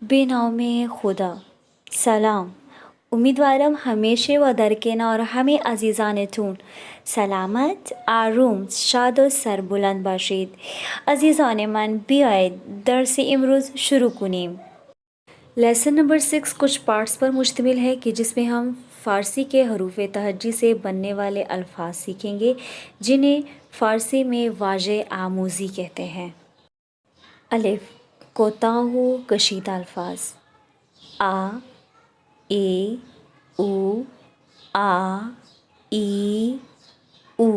بے نام خدا. سلام. امیدوارم همیشه و در کنار همه عزیزانتون سلامت، آروم، شاد و سربلند باشید. عزیزان من، بیایید درس امروز شروع کنیم. لیسن نمبر 6 کچھ پارٹس پر مشتمل ہے کہ جس میں ہم فارسی کے حروف تہجی سے بننے والے الفاظ سیکھیں گے جنہیں فارسی میں واژہ آموزی کہتے ہیں. الف کوتاہ و کشیدہ الفاظ آ، اے، او، آ، ای، او.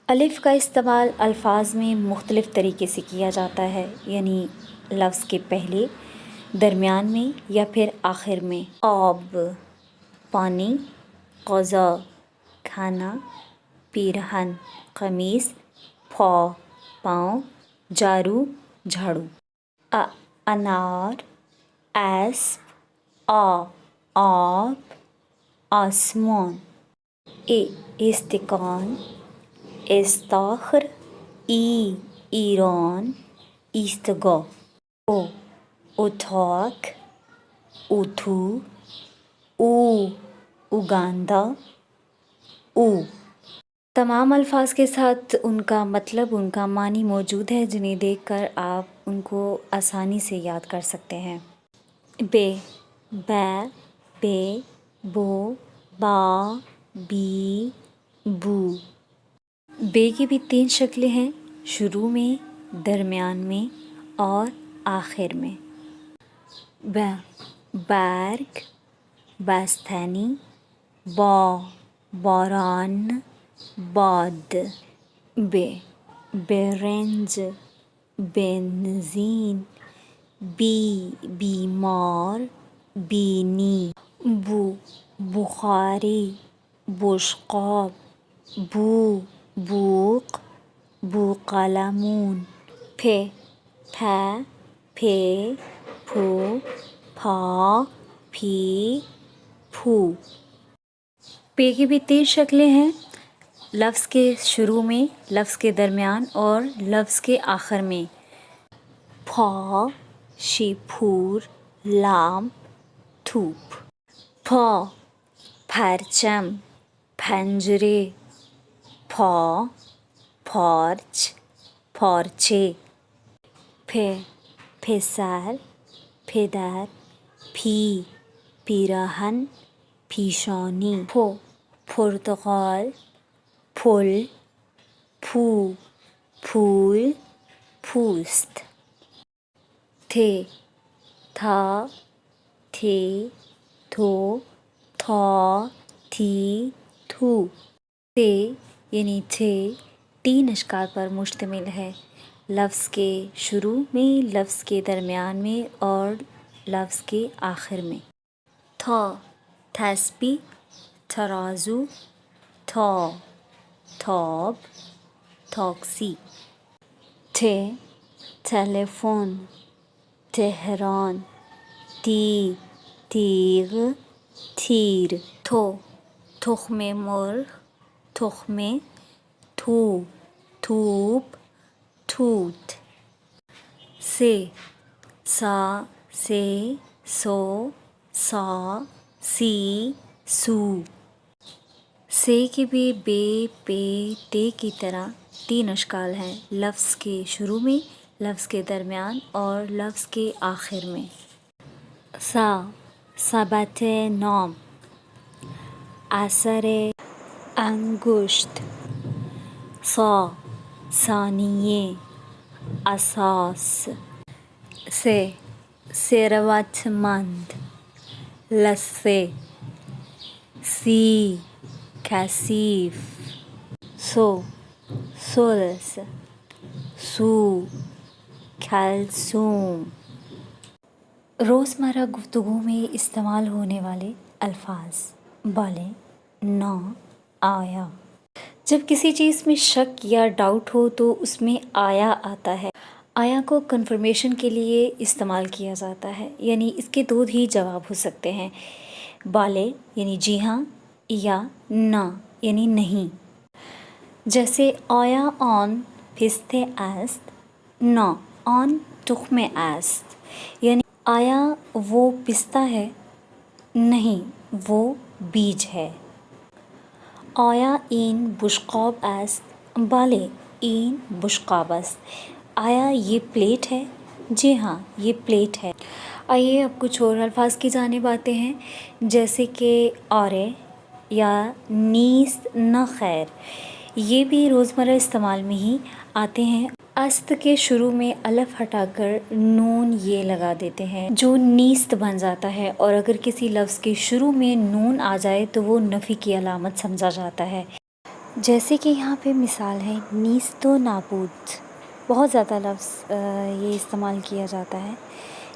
الف کا استعمال الفاظ میں مختلف طریقے سے کیا جاتا ہے، یعنی لفظ کے پہلے، درمیان میں یا پھر آخر میں. آب پانی، غذا کھانا، پیرہن قمیص، پا پاؤں، جارو جھاڑو. انار، اسپ، آب، آسمان. استکان، استاخر، ایران، ایستگاه. اتاق، اتو، اوگاندا، او. تمام الفاظ کے ساتھ ان کا مطلب، ان کا معنی موجود ہے جنہیں دیکھ کر آپ ان کو آسانی سے یاد کر سکتے ہیں. بے بو، با، بی، بو. بے کی بھی 3 شکلیں ہیں، شروع میں، درمیان میں اور آخر میں. برگ بستنی، باران، باد. برنج بنزین، بیمار، بینی. بخاری، بشقاب، بوق، بوقلمون. پھے، پھو، پھا، پھی، پھو. پے کی بھی 3 شکلیں ہیں، لفظ کے شروع میں، لفظ کے درمیان اور لفظ کے آخر میں. پھا شیپور، لام، دھوپ. پھا پرچم، پنجرے. پھا پارچ، پارچے. پسر، پدر. پی پیراہن، پیشانی. پرتقال، پھل. پھول، پوست. تھا، تھے، تھو، تھا، تھی، تھو. یعنی تھے 3 اشکال پر مشتمل ہے، لفظ کے شروع میں، لفظ کے درمیان میں اور لفظ کے آخر میں. تسبیح، ترازو. تاب، تاکسی. تلیفون، تہران. تیغ، تیر. تخم مرغ، تخمه. توپ، توت. سا، سے، سو، سا، سی، سو. سے کی بھی بے، پے، تے کی طرح 3 اشکال ہیں، لفظ کے شروع میں، لفظ کے درمیان اور لفظ کے آخر میں. سبت نام، اثر انگشت. ثانیے، اساس. ثروت مند، لثه. کثیف. ثلث. سو، کلثوم. روزمرہ گفتگو میں استعمال ہونے والے الفاظ. بالے، نا، آیا. جب کسی چیز میں شک یا ڈاؤٹ ہو تو اس میں آیا آتا ہے. آیا کو کنفرمیشن کے لیے استعمال کیا جاتا ہے، یعنی اس کے 2 ہی جواب ہو سکتے ہیں، بالے یعنی جی ہاں یا نا یعنی نہیں. جیسے آیا آن پھستے است، نا آن تخم است یعنی آیا وہ پستہ ہے؟ نہیں، وہ بیج ہے. آیا این بشقاب است؟ بله، این بشقاب است. آیا یہ پلیٹ ہے؟ جی ہاں، یہ پلیٹ ہے. آئیے اب کچھ اور الفاظ کی جانب آتے ہیں، جیسے کہ آرے یا نیست نہ خیر. یہ بھی روزمرہ استعمال میں ہی آتے ہیں. است کے شروع میں الف ہٹا کر نون یہ لگا دیتے ہیں جو نیست بن جاتا ہے، اور اگر کسی لفظ کے شروع میں نون آ جائے تو وہ نفی کی علامت سمجھا جاتا ہے. جیسے کہ یہاں پہ مثال ہے نیست و نابود. بہت زیادہ لفظ یہ استعمال کیا جاتا ہے.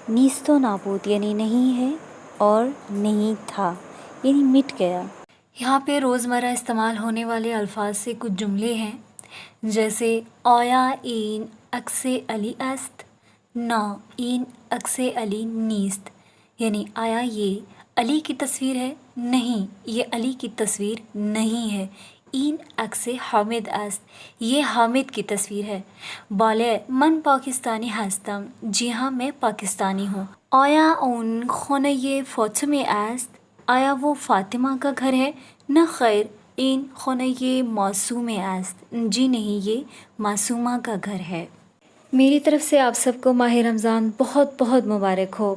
نیست و نابود یعنی نہیں ہے اور نہیں تھا، یعنی مٹ گیا. یہاں پہ روزمرہ استعمال ہونے والے الفاظ سے کچھ جملے ہیں، جیسے آیا این عکس علی است؟ نا، این عکس علی نیست. یعنی آیا یہ علی کی تصویر ہے؟ نہیں، یہ علی کی تصویر نہیں ہے. این عکس حامد است. یہ حامد کی تصویر ہے. بالے، من پاکستانی هستم. جی ہاں، میں پاکستانی ہوں. آیا اون خانه فاطمه است؟ آیا وہ فاطمہ کا گھر ہے؟ نہ خیر، این خانه معصومه است. جی نہیں، یہ معصومہ کا گھر ہے. میری طرف سے آپ سب کو ماہ رمضان بہت بہت مبارک ہو.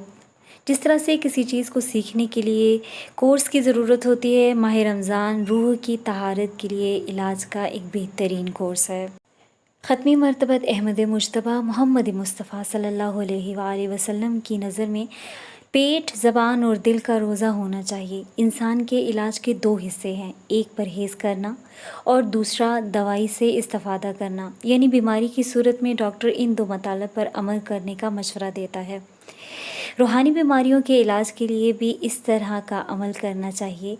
جس طرح سے کسی چیز کو سیکھنے کے لیے کورس کی ضرورت ہوتی ہے، ماہ رمضان روح کی طہارت کے لیے علاج کا ایک بہترین کورس ہے. ختمی مرتبت احمد مجتبیٰ محمد مصطفیٰ صلی اللہ علیہ وآلہ وسلم کی نظر میں پیٹ، زبان اور دل کا روزہ ہونا چاہیے. انسان کے علاج کے دو حصے ہیں، ایک پرہیز کرنا اور دوسرا دوائی سے استفادہ کرنا. یعنی بیماری کی صورت میں ڈاکٹر ان دو مطالب پر عمل کرنے کا مشورہ دیتا ہے. روحانی بیماریوں کے علاج کے لیے بھی اس طرح کا عمل کرنا چاہیے.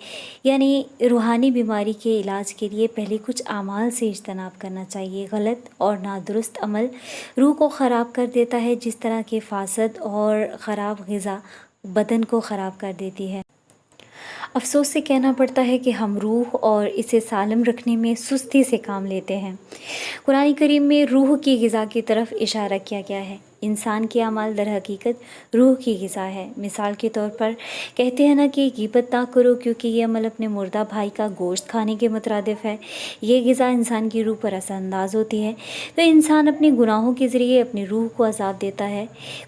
یعنی روحانی بیماری کے علاج کے لیے پہلے کچھ اعمال سے اجتناب کرنا چاہیے. غلط اور نادرست عمل روح کو خراب کر دیتا ہے، جس طرح کہ فاسد اور خراب غذا بدن کو خراب کر دیتی ہے. افسوس سے کہنا پڑتا ہے کہ ہم روح اور اسے سالم رکھنے میں سستی سے کام لیتے ہیں. قرآن کریم میں روح کی غذا کی طرف اشارہ کیا گیا ہے. انسان کے اعمال در حقیقت روح کی غذا ہے. مثال کے طور پر کہتے ہیں نا کہ غیبت نہ کرو کیونکہ یہ عمل اپنے مردہ بھائی کا گوشت کھانے کے مترادف ہے. یہ غذا انسان کی روح پر اثر انداز ہوتی ہے، تو انسان اپنے گناہوں کے ذریعے اپنی روح کو عذاب دیتا ہے.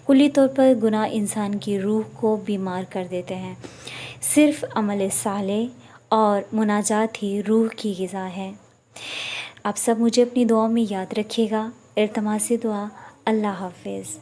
کلی طور پر گناہ انسان کی روح کو بیمار کر دیتے ہیں. صرف عمل صالح اور مناجات ہی روح کی غذا ہے. آپ سب مجھے اپنی دعاؤں میں یاد رکھیے گا. التماس دعا. اللہ حافظ.